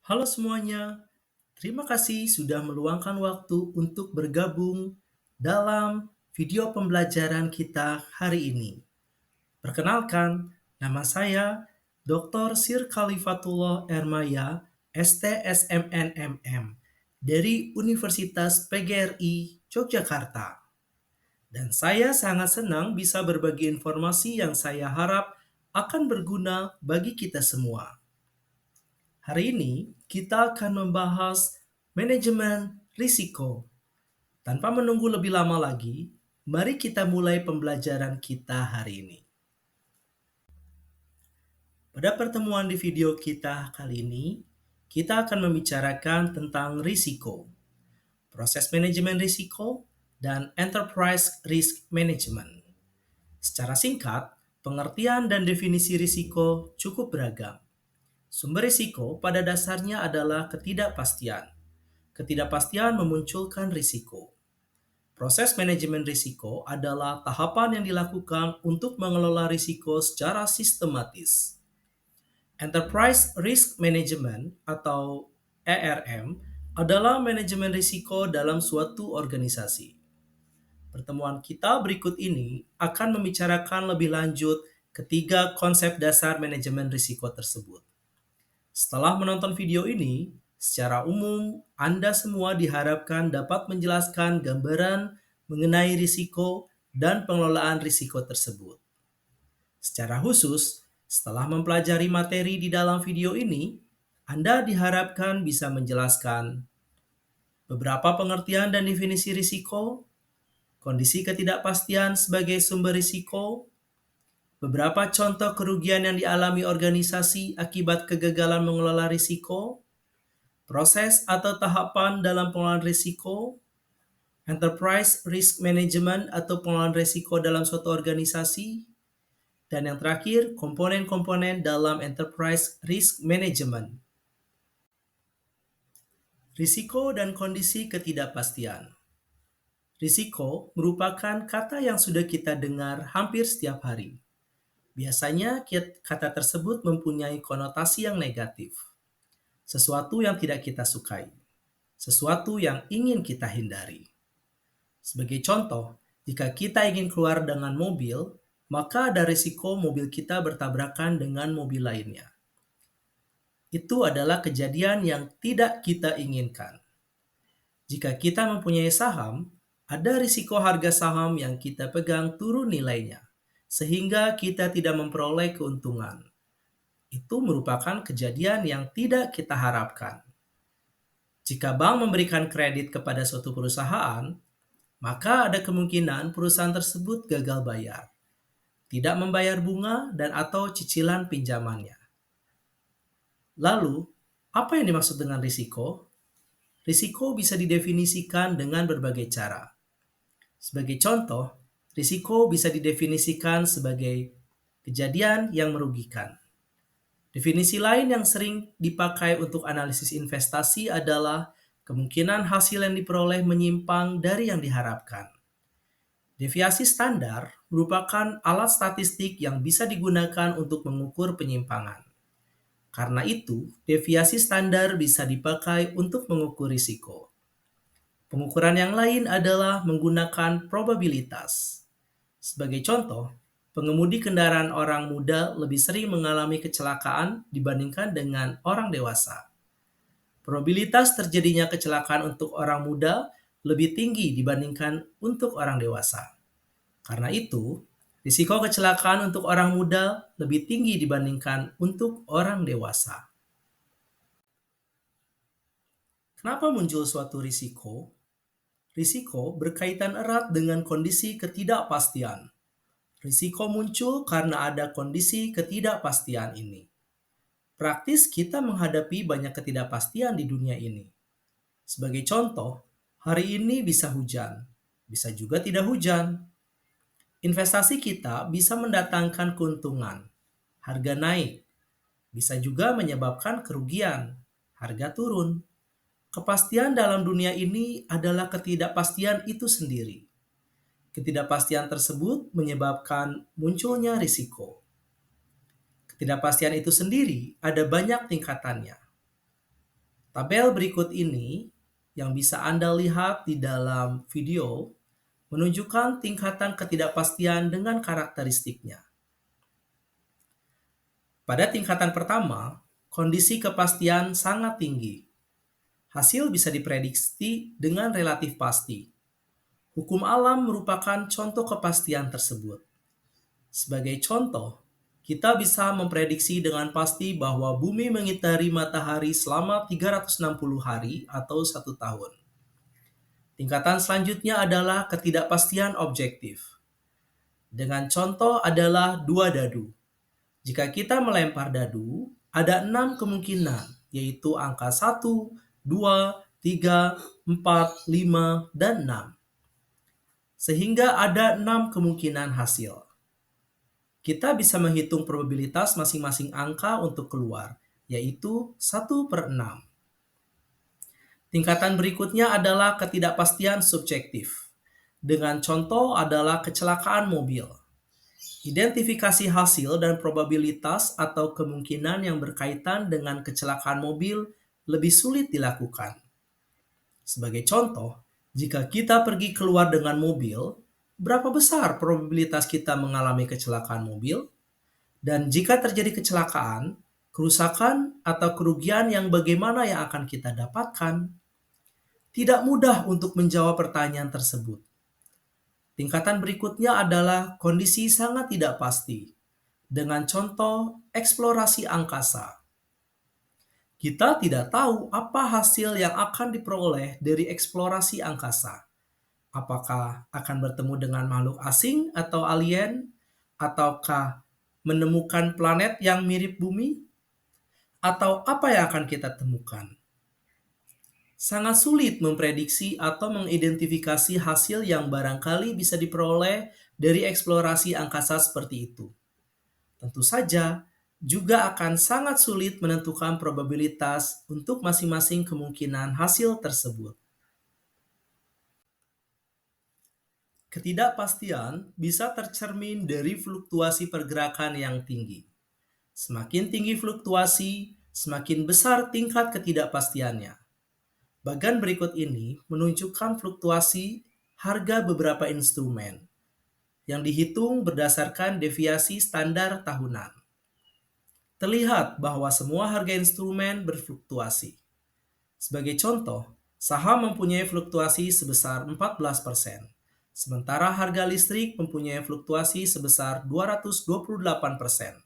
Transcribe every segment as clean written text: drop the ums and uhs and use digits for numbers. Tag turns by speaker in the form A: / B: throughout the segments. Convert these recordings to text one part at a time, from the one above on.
A: Halo semuanya, terima kasih sudah meluangkan waktu untuk bergabung dalam video pembelajaran kita hari ini. Perkenalkan, nama saya Dr. Sir Khalifatullah Ermaya, STSMNMM dari Universitas PGRI Yogyakarta. Dan saya sangat senang bisa berbagi informasi yang saya harap akan berguna bagi kita semua. Hari ini kita akan membahas manajemen risiko. Tanpa menunggu lebih lama lagi, mari kita mulai pembelajaran kita hari ini. Pada pertemuan di video kita kali ini, kita akan membicarakan tentang risiko, proses manajemen risiko, dan enterprise risk management. Secara singkat, pengertian dan definisi risiko cukup beragam. Sumber risiko pada dasarnya adalah ketidakpastian. Ketidakpastian memunculkan risiko. Proses manajemen risiko adalah tahapan yang dilakukan untuk mengelola risiko secara sistematis. Enterprise Risk Management atau ERM adalah manajemen risiko dalam suatu organisasi. Pertemuan kita berikut ini akan membicarakan lebih lanjut ketiga konsep dasar manajemen risiko tersebut. Setelah menonton video ini, secara umum Anda semua diharapkan dapat menjelaskan gambaran mengenai risiko dan pengelolaan risiko tersebut. Secara khusus, setelah mempelajari materi di dalam video ini, Anda diharapkan bisa menjelaskan beberapa pengertian dan definisi risiko, kondisi ketidakpastian sebagai sumber risiko, beberapa contoh kerugian yang dialami organisasi akibat kegagalan mengelola risiko, proses atau tahapan dalam pengelolaan risiko, enterprise risk management atau pengelolaan risiko dalam suatu organisasi, dan yang terakhir, komponen-komponen dalam enterprise risk management. Risiko dan kondisi ketidakpastian. Risiko merupakan kata yang sudah kita dengar hampir setiap hari. Biasanya kata tersebut mempunyai konotasi yang negatif, sesuatu yang tidak kita sukai, sesuatu yang ingin kita hindari. Sebagai contoh, jika kita ingin keluar dengan mobil, maka ada risiko mobil kita bertabrakan dengan mobil lainnya. Itu adalah kejadian yang tidak kita inginkan. Jika kita mempunyai saham, ada risiko harga saham yang kita pegang turun nilainya, sehingga kita tidak memperoleh keuntungan. Itu merupakan kejadian yang tidak kita harapkan. Jika bank memberikan kredit kepada suatu perusahaan, maka ada kemungkinan perusahaan tersebut gagal bayar, tidak membayar bunga dan atau cicilan pinjamannya. Lalu, apa yang dimaksud dengan risiko? Risiko bisa didefinisikan dengan berbagai cara. Sebagai contoh, risiko bisa didefinisikan sebagai kejadian yang merugikan. Definisi lain yang sering dipakai untuk analisis investasi adalah kemungkinan hasil yang diperoleh menyimpang dari yang diharapkan. Deviasi standar merupakan alat statistik yang bisa digunakan untuk mengukur penyimpangan. Karena itu, deviasi standar bisa dipakai untuk mengukur risiko. Pengukuran yang lain adalah menggunakan probabilitas. Sebagai contoh, pengemudi kendaraan orang muda lebih sering mengalami kecelakaan dibandingkan dengan orang dewasa. Probabilitas terjadinya kecelakaan untuk orang muda lebih tinggi dibandingkan untuk orang dewasa. Karena itu, risiko kecelakaan untuk orang muda lebih tinggi dibandingkan untuk orang dewasa. Kenapa muncul suatu risiko? Risiko berkaitan erat dengan kondisi ketidakpastian. Risiko muncul karena ada kondisi ketidakpastian ini. Praktis kita menghadapi banyak ketidakpastian di dunia ini. Sebagai contoh, hari ini bisa hujan, bisa juga tidak hujan. Investasi kita bisa mendatangkan keuntungan, harga naik, bisa juga menyebabkan kerugian, harga turun. Kepastian dalam dunia ini adalah ketidakpastian itu sendiri. Ketidakpastian tersebut menyebabkan munculnya risiko. Ketidakpastian itu sendiri ada banyak tingkatannya. Tabel berikut ini yang bisa Anda lihat di dalam video menunjukkan tingkatan ketidakpastian dengan karakteristiknya. Pada tingkatan pertama, kondisi kepastian sangat tinggi. Hasil bisa diprediksi dengan relatif pasti. Hukum alam merupakan contoh kepastian tersebut. Sebagai contoh, kita bisa memprediksi dengan pasti bahwa bumi mengitari matahari selama 360 hari atau 1 tahun. Tingkatan selanjutnya adalah ketidakpastian objektif. Dengan contoh adalah dua dadu. Jika kita melempar dadu, ada 6 kemungkinan, yaitu angka 1, 2, 3, 4, 5, dan 6. Sehingga ada 6 kemungkinan hasil. Kita bisa menghitung probabilitas masing-masing angka untuk keluar, yaitu 1/6. Tingkatan berikutnya adalah ketidakpastian subjektif. Dengan contoh adalah kecelakaan mobil. Identifikasi hasil dan probabilitas atau kemungkinan yang berkaitan dengan kecelakaan mobil lebih sulit dilakukan. Sebagai contoh, jika kita pergi keluar dengan mobil, berapa besar probabilitas kita mengalami kecelakaan mobil? Dan jika terjadi kecelakaan, kerusakan atau kerugian yang bagaimana yang akan kita dapatkan? Tidak mudah untuk menjawab pertanyaan tersebut. Tingkatan berikutnya adalah kondisi sangat tidak pasti. Dengan contoh eksplorasi angkasa. Kita tidak tahu apa hasil yang akan diperoleh dari eksplorasi angkasa. Apakah akan bertemu dengan makhluk asing atau alien? Ataukah menemukan planet yang mirip bumi? Atau apa yang akan kita temukan? Sangat sulit memprediksi atau mengidentifikasi hasil yang barangkali bisa diperoleh dari eksplorasi angkasa seperti itu. Tentu saja, juga akan sangat sulit menentukan probabilitas untuk masing-masing kemungkinan hasil tersebut. Ketidakpastian bisa tercermin dari fluktuasi pergerakan yang tinggi. Semakin tinggi fluktuasi, semakin besar tingkat ketidakpastiannya. Bagian berikut ini menunjukkan fluktuasi harga beberapa instrumen yang dihitung berdasarkan deviasi standar tahunan. Terlihat bahwa semua harga instrumen berfluktuasi. Sebagai contoh, saham mempunyai fluktuasi sebesar 14%, sementara harga listrik mempunyai fluktuasi sebesar 228%.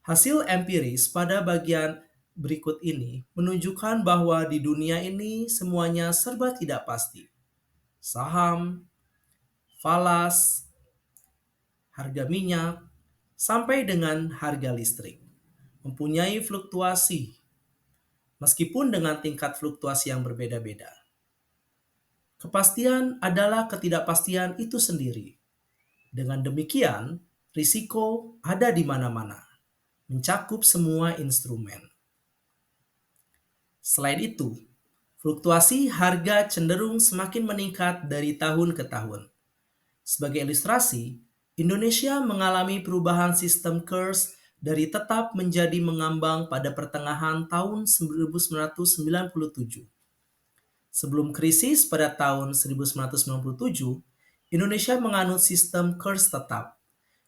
A: Hasil empiris pada bagian berikut ini menunjukkan bahwa di dunia ini semuanya serba tidak pasti. Saham, falas, harga minyak, sampai dengan harga listrik mempunyai fluktuasi, meskipun dengan tingkat fluktuasi yang berbeda-beda. Kepastian adalah ketidakpastian itu sendiri. Dengan demikian, risiko ada di mana-mana, mencakup semua instrumen. Selain itu, fluktuasi harga cenderung semakin meningkat dari tahun ke tahun. Sebagai ilustrasi, Indonesia mengalami perubahan sistem KERS dari tetap menjadi mengambang pada pertengahan tahun 1997. Sebelum krisis pada tahun 1997, Indonesia menganut sistem KERS tetap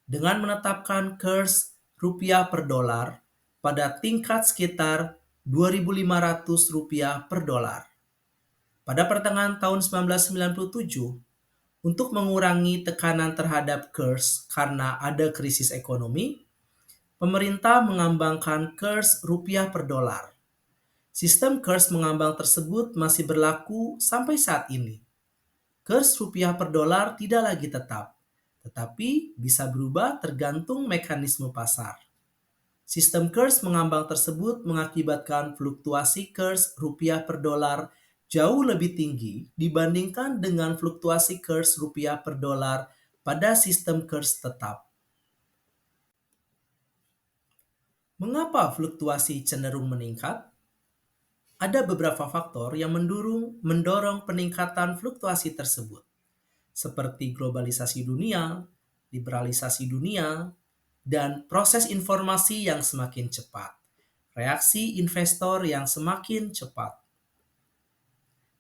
A: dengan menetapkan KERS rupiah per dolar pada tingkat sekitar Rp2.500 per dolar. Pada pertengahan tahun 1997, untuk mengurangi tekanan terhadap KERS karena ada krisis ekonomi, pemerintah mengambangkan KERS rupiah per dolar. Sistem KERS mengambang tersebut masih berlaku sampai saat ini. KERS rupiah per dolar tidak lagi tetap, tetapi bisa berubah tergantung mekanisme pasar. Sistem KERS mengambang tersebut mengakibatkan fluktuasi KERS rupiah per dolar jauh lebih tinggi dibandingkan dengan fluktuasi KERS rupiah per dolar pada sistem KERS tetap. Mengapa fluktuasi cenderung meningkat? Ada beberapa faktor yang mendorong peningkatan fluktuasi tersebut, seperti globalisasi dunia, liberalisasi dunia, dan proses informasi yang semakin cepat. reaksi investor yang semakin cepat.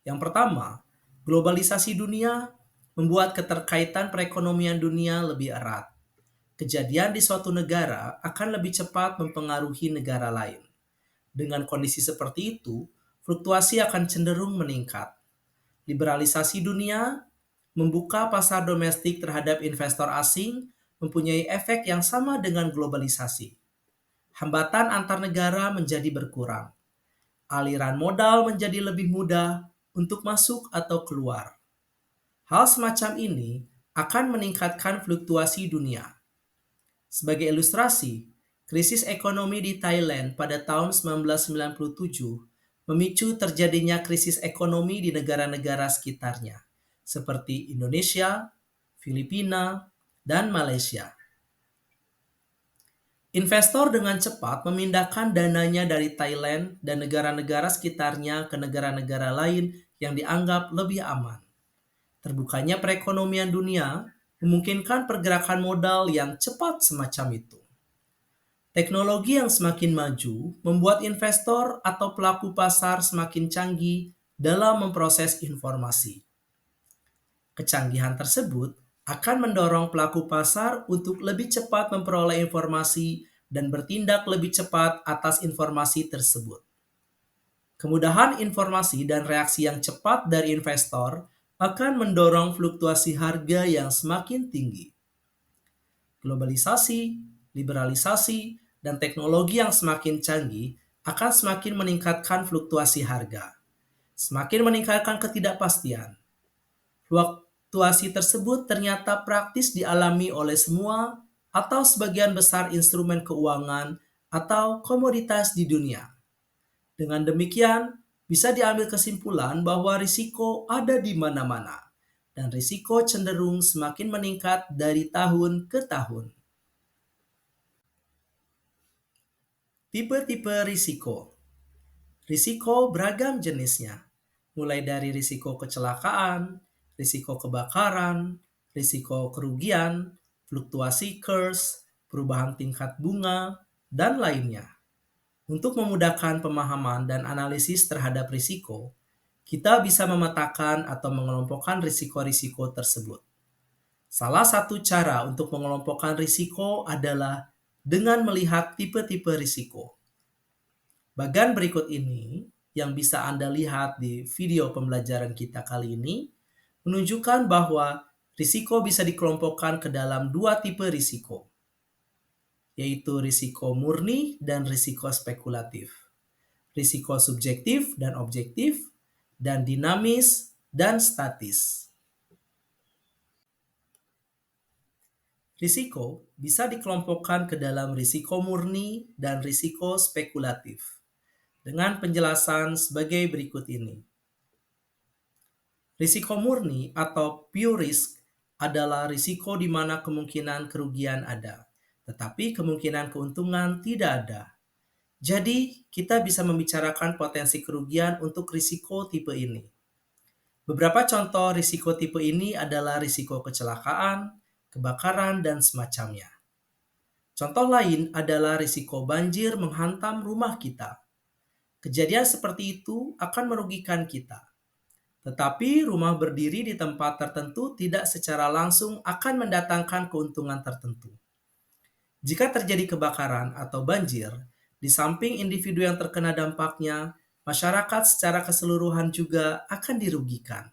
A: Yang pertama, globalisasi dunia membuat keterkaitan perekonomian dunia lebih erat. Kejadian di suatu negara akan lebih cepat mempengaruhi negara lain. Dengan kondisi seperti itu, fluktuasi akan cenderung meningkat. Liberalisasi dunia membuka pasar domestik terhadap investor asing mempunyai efek yang sama dengan globalisasi. Hambatan antar negara menjadi berkurang. Aliran modal menjadi lebih mudah untuk masuk atau keluar. Hal semacam ini akan meningkatkan fluktuasi dunia. Sebagai ilustrasi, krisis ekonomi di Thailand pada tahun 1997 memicu terjadinya krisis ekonomi di negara-negara sekitarnya, seperti Indonesia, Filipina, dan Malaysia. Investor dengan cepat memindahkan dananya dari Thailand dan negara-negara sekitarnya ke negara-negara lain yang dianggap lebih aman. Terbukanya perekonomian dunia memungkinkan pergerakan modal yang cepat semacam itu. Teknologi yang semakin maju membuat investor atau pelaku pasar semakin canggih dalam memproses informasi. Kecanggihan tersebut akan mendorong pelaku pasar untuk lebih cepat memperoleh informasi dan bertindak lebih cepat atas informasi tersebut. Kemudahan informasi dan reaksi yang cepat dari investor akan mendorong fluktuasi harga yang semakin tinggi. Globalisasi, liberalisasi, dan teknologi yang semakin canggih akan semakin meningkatkan fluktuasi harga, semakin meningkatkan ketidakpastian. Fluktuasi tersebut ternyata praktis dialami oleh semua atau sebagian besar instrumen keuangan atau komoditas di dunia. Dengan demikian, bisa diambil kesimpulan bahwa risiko ada di mana-mana, dan risiko cenderung semakin meningkat dari tahun ke tahun. Tipe-tipe risiko. Risiko beragam jenisnya, mulai dari risiko kecelakaan, risiko kebakaran, risiko kerugian, fluktuasi kurs, perubahan tingkat bunga, dan lainnya. Untuk memudahkan pemahaman dan analisis terhadap risiko, kita bisa memetakan atau mengelompokkan risiko-risiko tersebut. Salah satu cara untuk mengelompokkan risiko adalah dengan melihat tipe-tipe risiko. Bagian berikut ini yang bisa Anda lihat di video pembelajaran kita kali ini menunjukkan bahwa risiko bisa dikelompokkan ke dalam dua tipe risiko, yaitu risiko murni dan risiko spekulatif, risiko subjektif dan objektif, dan dinamis dan statis. Risiko bisa dikelompokkan ke dalam risiko murni dan risiko spekulatif, dengan penjelasan sebagai berikut ini. Risiko murni atau pure risk adalah risiko di mana kemungkinan kerugian ada, tetapi kemungkinan keuntungan tidak ada. Jadi, kita bisa membicarakan potensi kerugian untuk risiko tipe ini. Beberapa contoh risiko tipe ini adalah risiko kecelakaan, kebakaran, dan semacamnya. Contoh lain adalah risiko banjir menghantam rumah kita. Kejadian seperti itu akan merugikan kita. Tetapi rumah berdiri di tempat tertentu tidak secara langsung akan mendatangkan keuntungan tertentu. Jika terjadi kebakaran atau banjir, di samping individu yang terkena dampaknya, masyarakat secara keseluruhan juga akan dirugikan.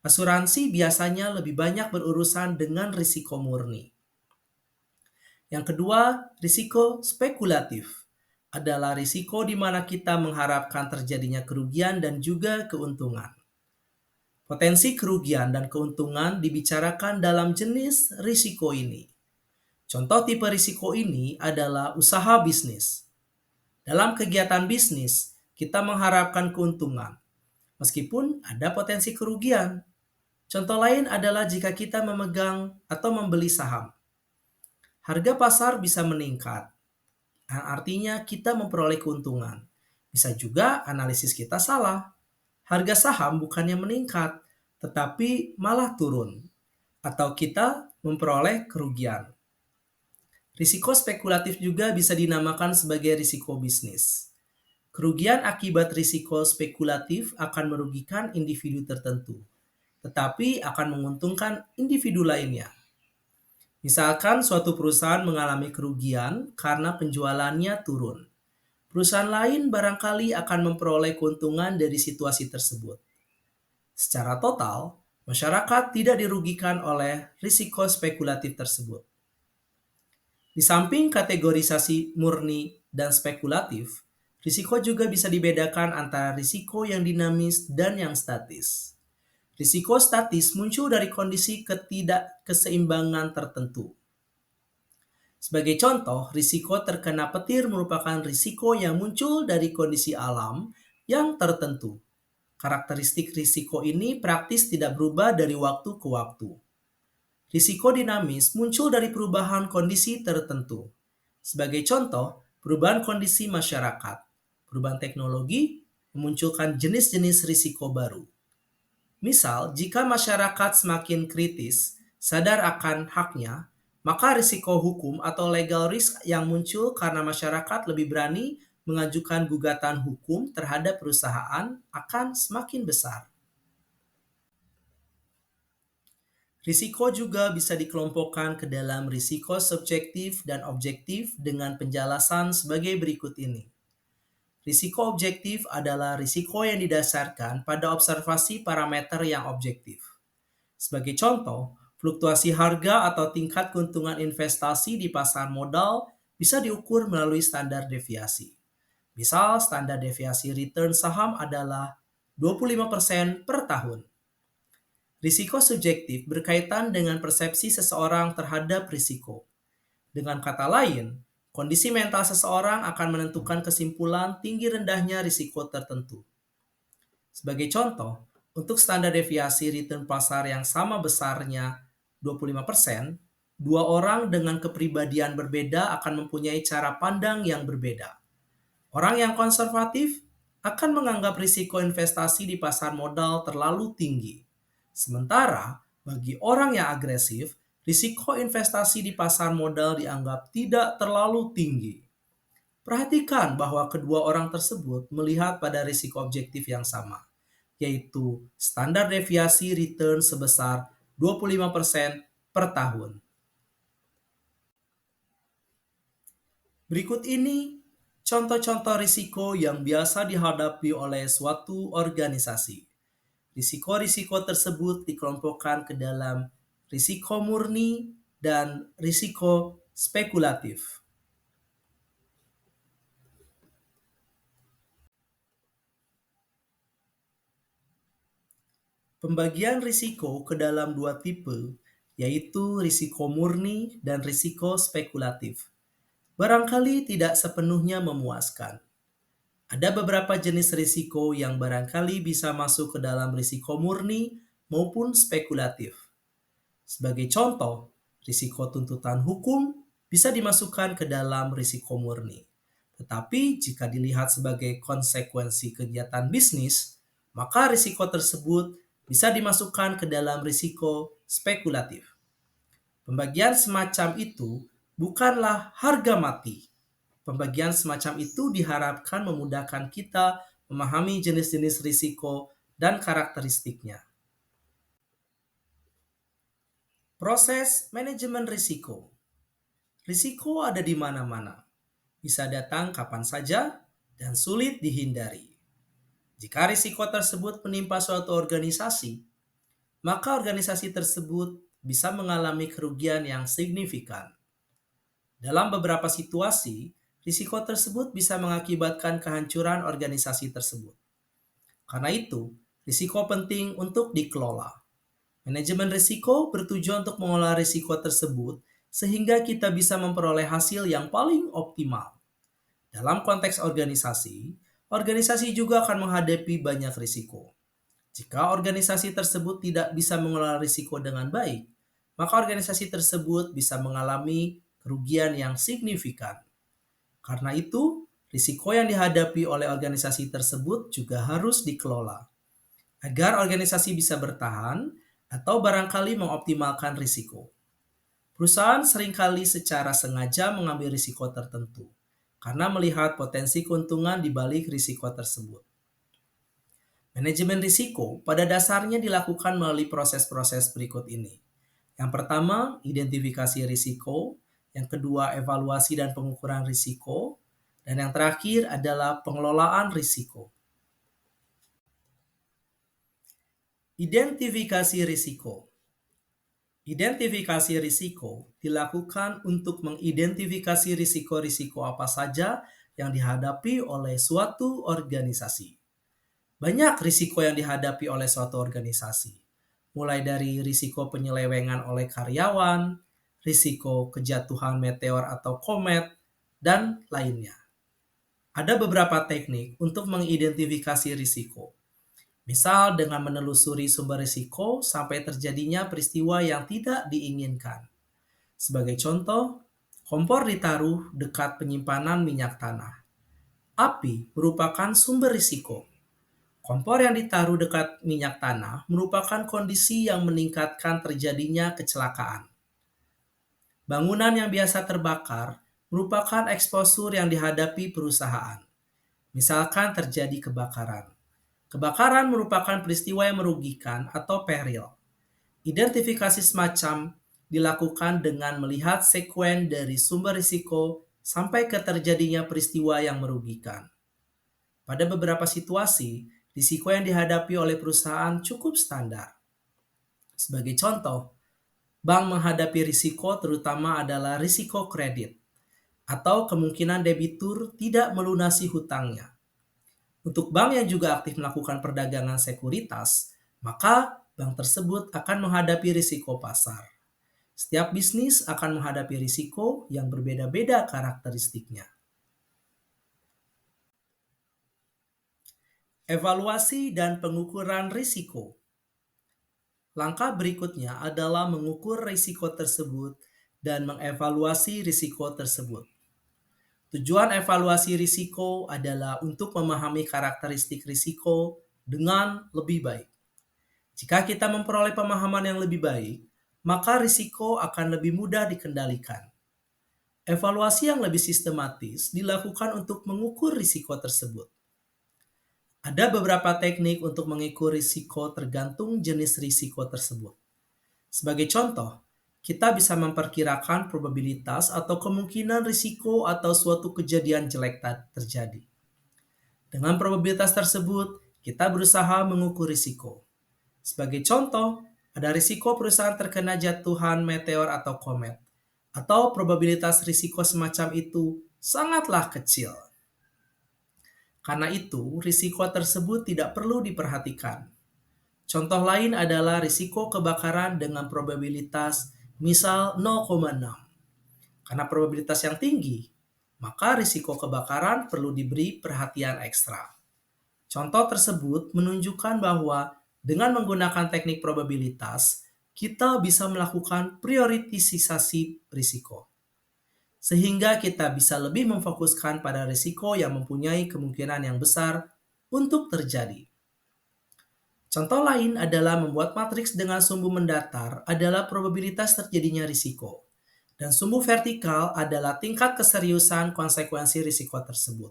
A: Asuransi biasanya lebih banyak berurusan dengan risiko murni. Yang kedua, risiko spekulatif adalah risiko di mana kita mengharapkan terjadinya kerugian dan juga keuntungan. Potensi kerugian dan keuntungan dibicarakan dalam jenis risiko ini. Contoh tipe risiko ini adalah usaha bisnis. Dalam kegiatan bisnis, kita mengharapkan keuntungan, meskipun ada potensi kerugian. Contoh lain adalah jika kita memegang atau membeli saham. Harga pasar bisa meningkat, artinya kita memperoleh keuntungan. Bisa juga analisis kita salah. Harga saham bukannya meningkat, tetapi malah turun, atau kita memperoleh kerugian. Risiko spekulatif juga bisa dinamakan sebagai risiko bisnis. Kerugian akibat risiko spekulatif akan merugikan individu tertentu, tetapi akan menguntungkan individu lainnya. Misalkan suatu perusahaan mengalami kerugian karena penjualannya turun. Perusahaan lain barangkali akan memperoleh keuntungan dari situasi tersebut. Secara total, masyarakat tidak dirugikan oleh risiko spekulatif tersebut. Di samping kategorisasi murni dan spekulatif, risiko juga bisa dibedakan antara risiko yang dinamis dan yang statis. Risiko statis muncul dari kondisi ketidakkeseimbangan tertentu. Sebagai contoh, risiko terkena petir merupakan risiko yang muncul dari kondisi alam yang tertentu. Karakteristik risiko ini praktis tidak berubah dari waktu ke waktu. Risiko dinamis muncul dari perubahan kondisi tertentu. Sebagai contoh, perubahan kondisi masyarakat, perubahan teknologi memunculkan jenis-jenis risiko baru. Misal, jika masyarakat semakin kritis, sadar akan haknya, maka risiko hukum atau legal risk yang muncul karena masyarakat lebih berani mengajukan gugatan hukum terhadap perusahaan akan semakin besar. Risiko juga bisa dikelompokkan ke dalam risiko subjektif dan objektif dengan penjelasan sebagai berikut ini. Risiko objektif adalah risiko yang didasarkan pada observasi parameter yang objektif. Sebagai contoh, fluktuasi harga atau tingkat keuntungan investasi di pasar modal bisa diukur melalui standar deviasi. Misal, standar deviasi return saham adalah 25% per tahun. Risiko subjektif berkaitan dengan persepsi seseorang terhadap risiko. Dengan kata lain, kondisi mental seseorang akan menentukan kesimpulan tinggi rendahnya risiko tertentu. Sebagai contoh, untuk standar deviasi return pasar yang sama besarnya 25%, dua orang dengan kepribadian berbeda akan mempunyai cara pandang yang berbeda. Orang yang konservatif akan menganggap risiko investasi di pasar modal terlalu tinggi. Sementara, bagi orang yang agresif, risiko investasi di pasar modal dianggap tidak terlalu tinggi. Perhatikan bahwa kedua orang tersebut melihat pada risiko objektif yang sama, yaitu standar deviasi return sebesar 25% per tahun. Berikut ini contoh-contoh risiko yang biasa dihadapi oleh suatu organisasi. Risiko-risiko tersebut dikelompokkan ke dalam risiko murni dan risiko spekulatif. Pembagian risiko ke dalam dua tipe, yaitu risiko murni dan risiko spekulatif, barangkali tidak sepenuhnya memuaskan. Ada beberapa jenis risiko yang barangkali bisa masuk ke dalam risiko murni maupun spekulatif. Sebagai contoh, risiko tuntutan hukum bisa dimasukkan ke dalam risiko murni. Tetapi jika dilihat sebagai konsekuensi kegiatan bisnis, maka risiko tersebut bisa dimasukkan ke dalam risiko spekulatif. Pembagian semacam itu bukanlah harga mati. Pembagian semacam itu diharapkan memudahkan kita memahami jenis-jenis risiko dan karakteristiknya. Proses manajemen risiko. Risiko ada di mana-mana, bisa datang kapan saja, dan sulit dihindari. Jika risiko tersebut menimpa suatu organisasi, maka organisasi tersebut bisa mengalami kerugian yang signifikan. Dalam beberapa situasi, risiko tersebut bisa mengakibatkan kehancuran organisasi tersebut. Karena itu, risiko penting untuk dikelola. Manajemen risiko bertujuan untuk mengolah risiko tersebut sehingga kita bisa memperoleh hasil yang paling optimal. Dalam konteks organisasi, organisasi juga akan menghadapi banyak risiko. Jika organisasi tersebut tidak bisa mengelola risiko dengan baik, maka organisasi tersebut bisa mengalami kerugian yang signifikan. Karena itu, risiko yang dihadapi oleh organisasi tersebut juga harus dikelola agar organisasi bisa bertahan atau barangkali mengoptimalkan risiko. Perusahaan seringkali secara sengaja mengambil risiko tertentu karena melihat potensi keuntungan di balik risiko tersebut. Manajemen risiko pada dasarnya dilakukan melalui proses-proses berikut ini. Yang pertama, identifikasi risiko. Yang kedua, evaluasi dan pengukuran risiko. Dan yang terakhir adalah pengelolaan risiko. Identifikasi risiko. Identifikasi risiko dilakukan untuk mengidentifikasi risiko-risiko apa saja yang dihadapi oleh suatu organisasi. Banyak risiko yang dihadapi oleh suatu organisasi, mulai dari risiko penyelewengan oleh karyawan, risiko kejatuhan meteor atau komet, dan lainnya. Ada beberapa teknik untuk mengidentifikasi risiko. Misal dengan menelusuri sumber risiko sampai terjadinya peristiwa yang tidak diinginkan. Sebagai contoh, kompor ditaruh dekat penyimpanan minyak tanah. Api merupakan sumber risiko. Kompor yang ditaruh dekat minyak tanah merupakan kondisi yang meningkatkan terjadinya kecelakaan. Bangunan yang biasa terbakar merupakan eksposur yang dihadapi perusahaan. Misalkan terjadi kebakaran. Kebakaran merupakan peristiwa yang merugikan atau peril. Identifikasi semacam dilakukan dengan melihat sekuen dari sumber risiko sampai ke terjadinya peristiwa yang merugikan. Pada beberapa situasi, risiko yang dihadapi oleh perusahaan cukup standar. Sebagai contoh, bank menghadapi risiko terutama adalah risiko kredit atau kemungkinan debitur tidak melunasi hutangnya. Untuk bank yang juga aktif melakukan perdagangan sekuritas, maka bank tersebut akan menghadapi risiko pasar. Setiap bisnis akan menghadapi risiko yang berbeda-beda karakteristiknya. Evaluasi dan pengukuran risiko. Langkah berikutnya adalah mengukur risiko tersebut dan mengevaluasi risiko tersebut. Tujuan evaluasi risiko adalah untuk memahami karakteristik risiko dengan lebih baik. Jika kita memperoleh pemahaman yang lebih baik, maka risiko akan lebih mudah dikendalikan. Evaluasi yang lebih sistematis dilakukan untuk mengukur risiko tersebut. Ada beberapa teknik untuk mengukur risiko tergantung jenis risiko tersebut. Sebagai contoh, kita bisa memperkirakan probabilitas atau kemungkinan risiko atau suatu kejadian jelek terjadi. Dengan probabilitas tersebut, kita berusaha mengukur risiko. Sebagai contoh, ada risiko perusahaan terkena jatuhan meteor atau komet, atau probabilitas risiko semacam itu sangatlah kecil. Karena itu, risiko tersebut tidak perlu diperhatikan. Contoh lain adalah risiko kebakaran dengan probabilitas misal 0,6. Karena probabilitas yang tinggi, maka risiko kebakaran perlu diberi perhatian ekstra. Contoh tersebut menunjukkan bahwa dengan menggunakan teknik probabilitas, kita bisa melakukan prioritisasi risiko. Sehingga kita bisa lebih memfokuskan pada risiko yang mempunyai kemungkinan yang besar untuk terjadi. Contoh lain adalah membuat matriks dengan sumbu mendatar adalah probabilitas terjadinya risiko, dan sumbu vertikal adalah tingkat keseriusan konsekuensi risiko tersebut.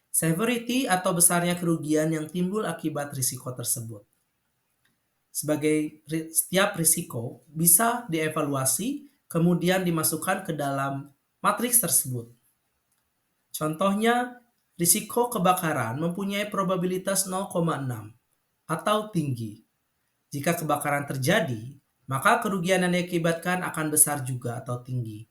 A: Severity atau besarnya kerugian yang timbul akibat risiko tersebut. Setiap risiko bisa dievaluasi, kemudian dimasukkan ke dalam matriks tersebut. Contohnya, risiko kebakaran mempunyai probabilitas 0,6 atau tinggi. Jika kebakaran terjadi, maka kerugian yang diakibatkan akan besar juga atau tinggi.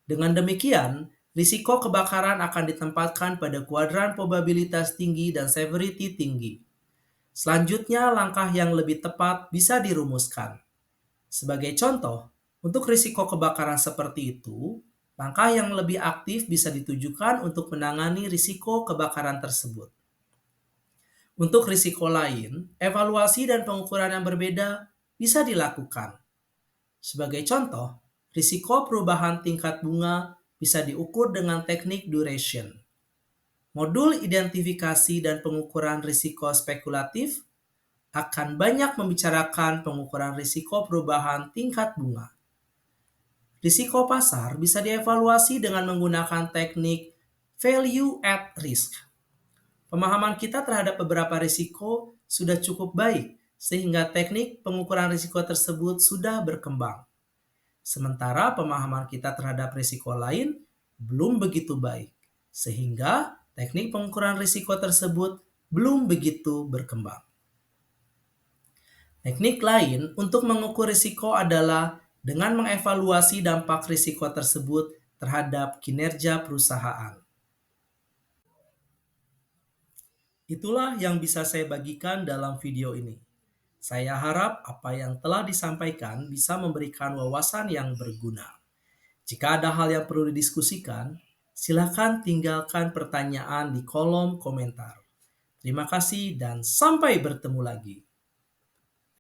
A: Dengan demikian, risiko kebakaran akan ditempatkan pada kuadran probabilitas tinggi dan severity tinggi. Selanjutnya, langkah yang lebih tepat bisa dirumuskan. Sebagai contoh, untuk risiko kebakaran seperti itu, langkah yang lebih aktif bisa ditujukan untuk menangani risiko kebakaran tersebut. Untuk risiko lain, evaluasi dan pengukuran yang berbeda bisa dilakukan. Sebagai contoh, risiko perubahan tingkat bunga bisa diukur dengan teknik duration. Modul identifikasi dan pengukuran risiko spekulatif akan banyak membicarakan pengukuran risiko perubahan tingkat bunga. Risiko pasar bisa dievaluasi dengan menggunakan teknik value at risk. Pemahaman kita terhadap beberapa risiko sudah cukup baik, sehingga teknik pengukuran risiko tersebut sudah berkembang. Sementara pemahaman kita terhadap risiko lain belum begitu baik, sehingga teknik pengukuran risiko tersebut belum begitu berkembang. Teknik lain untuk mengukur risiko adalah dengan mengevaluasi dampak risiko tersebut terhadap kinerja perusahaan. Itulah yang bisa saya bagikan dalam video ini. Saya harap apa yang telah disampaikan bisa memberikan wawasan yang berguna. Jika ada hal yang perlu didiskusikan, silakan tinggalkan pertanyaan di kolom komentar. Terima kasih dan sampai bertemu lagi.